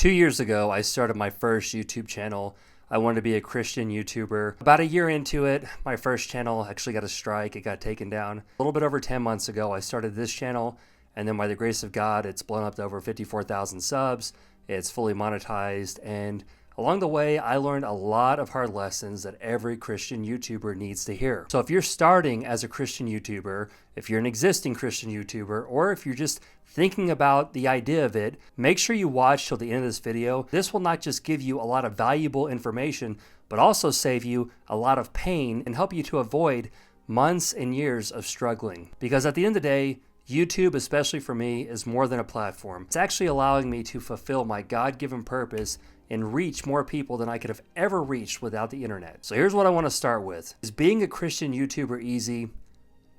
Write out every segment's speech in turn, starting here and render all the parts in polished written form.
2 years ago, I started my first YouTube channel. I wanted to be a Christian YouTuber. About a year into it, my first channel actually got a strike. It got taken down. A little bit over 10 months ago, I started this channel, and then by the grace of God, it's blown up to over 54,000 subs. It's fully monetized, and along the way, I learned a lot of hard lessons that every Christian YouTuber needs to hear. So if you're starting as a Christian YouTuber, if you're an existing Christian YouTuber, or if you're just thinking about the idea of it, make sure you watch till the end of this video. This will not just give you a lot of valuable information, but also save you a lot of pain and help you to avoid months and years of struggling. Because at the end of the day, YouTube, especially for me, is more than a platform. It's actually allowing me to fulfill my God-given purpose and reach more people than I could have ever reached without the internet. So here's what I want to start with. Is being a Christian YouTuber easy?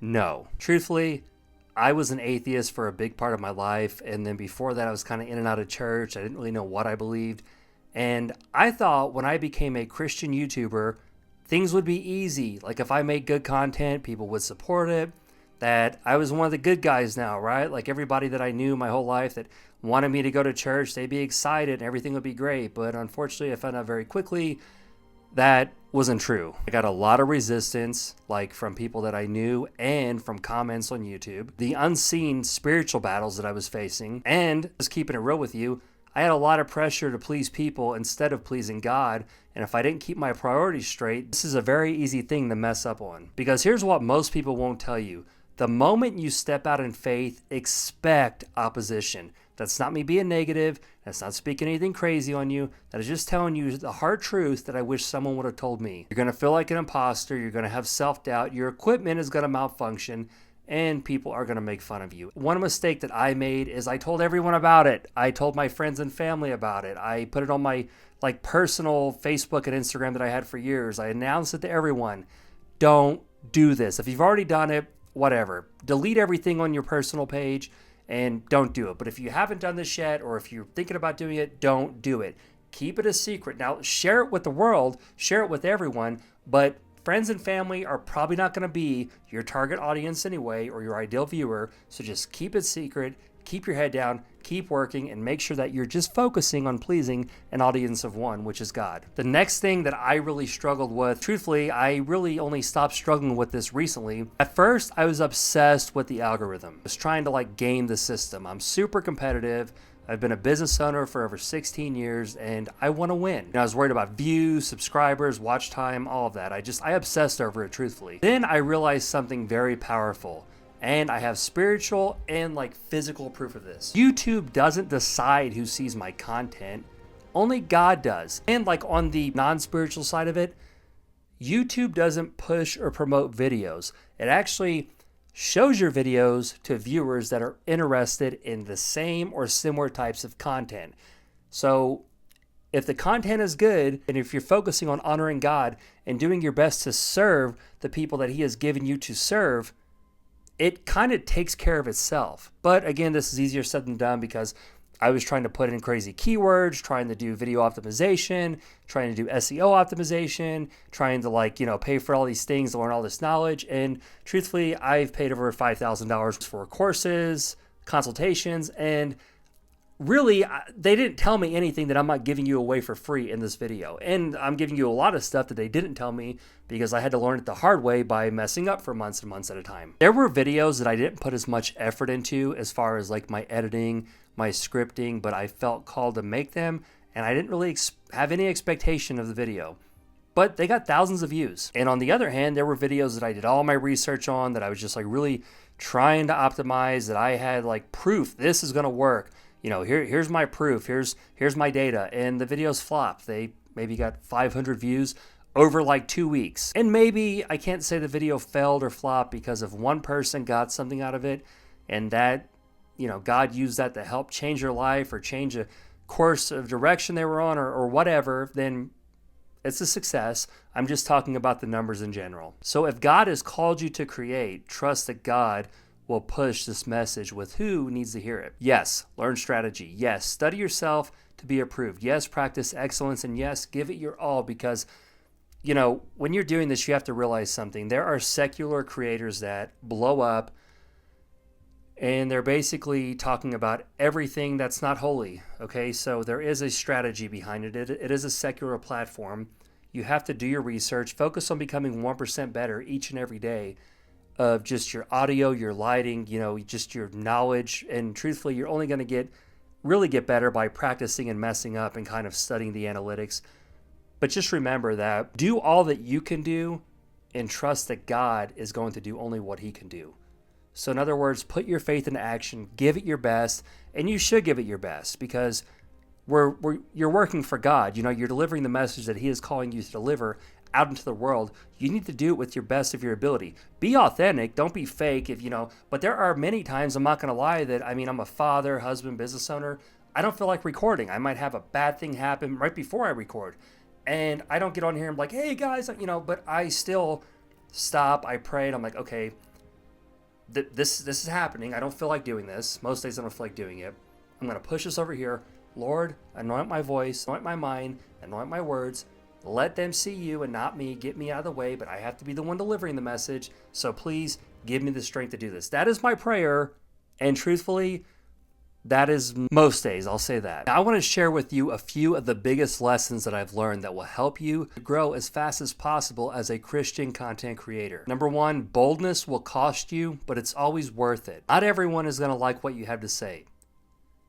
No. Truthfully, I was an atheist for a big part of my life, and then before that I was kind of in and out of church. I didn't really know what I believed, and I thought when I became a Christian YouTuber, things would be easy. Like if I made good content, people would support it, that I was one of the good guys now, right? Like everybody that I knew my whole life that wanted me to go to church, they'd be excited and everything would be great. But unfortunately, I found out very quickly that wasn't true. I got a lot of resistance, like from people that I knew and from comments on YouTube. The unseen spiritual battles that I was facing, and just keeping it real with you, I had a lot of pressure to please people instead of pleasing God. And if I didn't keep my priorities straight, this is a very easy thing to mess up on. Because here's what most people won't tell you. The moment you step out in faith, expect opposition. That's not me being negative. That's not speaking anything crazy on you. That is just telling you the hard truth that I wish someone would have told me. You're going to feel like an imposter. You're going to have self-doubt. Your equipment is going to malfunction, and people are going to make fun of you. One mistake that I made is I told everyone about it. I told my friends and family about it. I put it on my personal Facebook and Instagram that I had for years. I announced it to everyone. Don't do this. If you've already done it, whatever. Delete everything on your personal page and don't do it. But if you haven't done this yet, or if you're thinking about doing it, don't do it. Keep it a secret. Now, share it with the world, share it with everyone, but friends and family are probably not going to be your target audience anyway, or your ideal viewer. So just keep it secret, keep your head down, keep working, and make sure that you're just focusing on pleasing an audience of one, which is God. The next thing that I really struggled with, truthfully, I really only stopped struggling with this recently. At first, I was obsessed with the algorithm. I was trying to game the system. I'm super competitive. I've been a business owner for over 16 years, and I want to win. And I was worried about views, subscribers, watch time, all of that. I obsessed over it, truthfully. Then I realized something very powerful. And I have spiritual and physical proof of this. YouTube doesn't decide who sees my content. Only God does. And on the non-spiritual side of it, YouTube doesn't push or promote videos. It actually shows your videos to viewers that are interested in the same or similar types of content. So if the content is good, and if you're focusing on honoring God and doing your best to serve the people that He has given you to serve, it kind of takes care of itself. But again, this is easier said than done because I was trying to put in crazy keywords, trying to do video optimization, trying to do SEO optimization, trying to pay for all these things, learn all this knowledge. And truthfully, I've paid over $5,000 for courses, consultations, and really, they didn't tell me anything that I'm not giving you away for free in this video. And I'm giving you a lot of stuff that they didn't tell me because I had to learn it the hard way by messing up for months and months at a time. There were videos that I didn't put as much effort into as far as my editing, my scripting, but I felt called to make them, and I didn't really have any expectation of the video. But they got thousands of views. And on the other hand, there were videos that I did all my research on, that I was just really trying to optimize, that I had proof this is going to work. Here's my proof, here's my data, and the videos flopped. They maybe got 500 views over 2 weeks. And maybe I can't say the video failed or flopped because if one person got something out of it, and that, God used that to help change their life or change a course of direction they were on or whatever, then it's a success. I'm just talking about the numbers in general. So if God has called you to create, trust that God will push this message with who needs to hear it. Yes, learn strategy. Yes, study yourself to be approved. Yes, practice excellence. And yes, give it your all because, when you're doing this, you have to realize something. There are secular creators that blow up And they're basically talking about everything that's not holy. Okay, so there is a strategy behind it. It is a secular platform. You have to do your research, focus on becoming 1% better each and every day of just your audio, your lighting, just your knowledge. And truthfully, you're only going to really get better by practicing and messing up and kind of studying the analytics. But just remember that do all that you can do and trust that God is going to do only what he can do. So in other words, put your faith into action, give it your best, and you should give it your best because you're working for God. You're delivering the message that he is calling you to deliver out into the world. You need to do it with your best of your ability. Be authentic, don't be fake but there are many times, I'm not going to lie, that I'm a father, husband, business owner. I don't feel like recording. I might have a bad thing happen right before I record. And I don't get on here and I'm like, hey guys, but I still stop, I pray, and I'm like, okay, this is happening. I don't feel like doing this. Most days I don't feel like doing it. I'm going to push this over here. Lord, anoint my voice, anoint my mind, anoint my words. Let them see you and not me. Get me out of the way, but I have to be the one delivering the message. So please give me the strength to do this. That is my prayer. And truthfully, that is most days, I'll say that. Now, I want to share with you a few of the biggest lessons that I've learned that will help you grow as fast as possible as a Christian content creator. Number one, boldness will cost you, but it's always worth it. Not everyone is going to like what you have to say.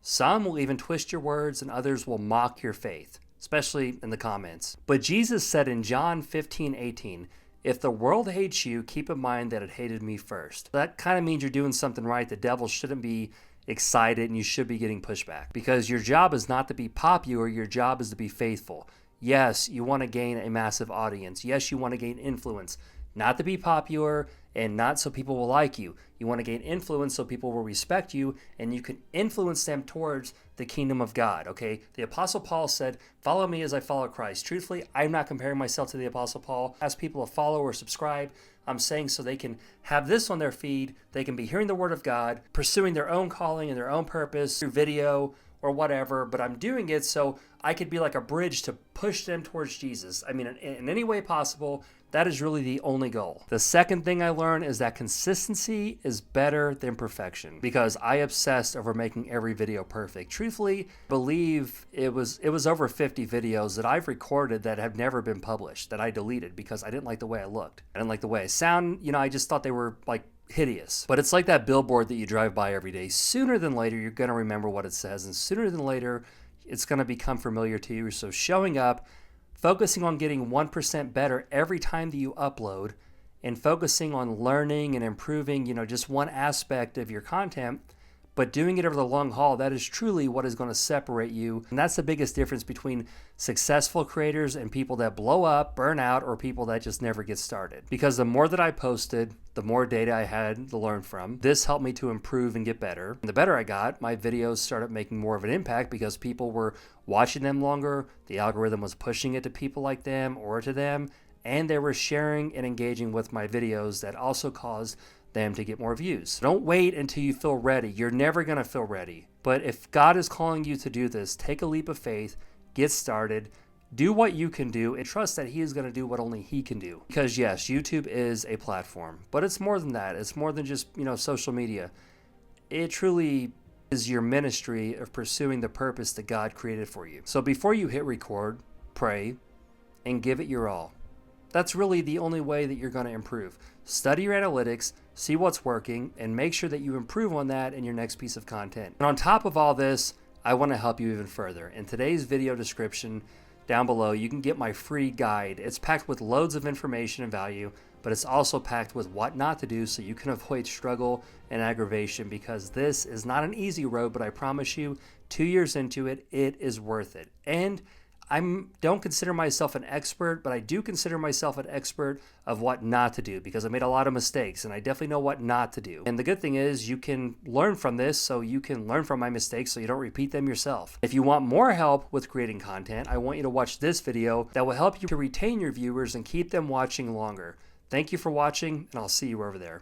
Some will even twist your words and others will mock your faith, especially in the comments. But Jesus said in John 15:18, if the world hates you, keep in mind that it hated me first. That kind of means you're doing something right. The devil shouldn't be excited and you should be getting pushback because your job is not to be popular. Your job is to be faithful. Yes, you want to gain a massive audience. Yes, you want to gain influence, not to be popular and not so people will like you. You want to gain influence so people will respect you and you can influence them towards the kingdom of God, okay? The Apostle Paul said, follow me as I follow Christ. Truthfully, I'm not comparing myself to the Apostle Paul. Ask people to follow or subscribe. I'm saying so they can have this on their feed. They can be hearing the word of God, pursuing their own calling and their own purpose through video or whatever. But I'm doing it so I could be like a bridge to push them towards Jesus. In any way possible. That is really the only goal. The second thing I learned is that consistency is better than perfection because I obsessed over making every video perfect. Truthfully, I believe it was over 50 videos that I've recorded that have never been published that I deleted because I didn't like the way I looked. I didn't like the way I sound. I just thought they were like hideous. But it's like that billboard that you drive by every day. Sooner than later, you're going to remember what it says, and sooner than later, it's going to become familiar to you. So showing up, focusing on getting 1% better every time that you upload, and focusing on learning and improving, just one aspect of your content, but doing it over the long haul, that is truly what is going to separate you. And that's the biggest difference between successful creators and people that blow up, burn out, or people that just never get started. Because the more that I posted, the more data I had to learn from. This helped me to improve and get better. And the better I got, my videos started making more of an impact because people were watching them longer, the algorithm was pushing it to people like them or to them, and they were sharing and engaging with my videos that also caused them to get more views. Don't wait until you feel ready. You're never going to feel ready. But if God is calling you to do this, take a leap of faith, get started, do what you can do, and trust that he is going to do what only he can do. Because yes, YouTube is a platform, but it's more than that. It's more than just, social media. It truly is your ministry of pursuing the purpose that God created for you. So before you hit record, pray and give it your all. That's really the only way that you're going to improve. Study your analytics, see what's working, and make sure that you improve on that in your next piece of content. And on top of all this, I want to help you even further. In today's video description down below, you can get my free guide. It's packed with loads of information and value, but it's also packed with what not to do so you can avoid struggle and aggravation, because this is not an easy road, but I promise you, 2 years into it, it is worth it. And I don't consider myself an expert, but I do consider myself an expert of what not to do because I made a lot of mistakes and I definitely know what not to do. And the good thing is you can learn from this, so you can learn from my mistakes so you don't repeat them yourself. If you want more help with creating content, I want you to watch this video that will help you to retain your viewers and keep them watching longer. Thank you for watching, and I'll see you over there.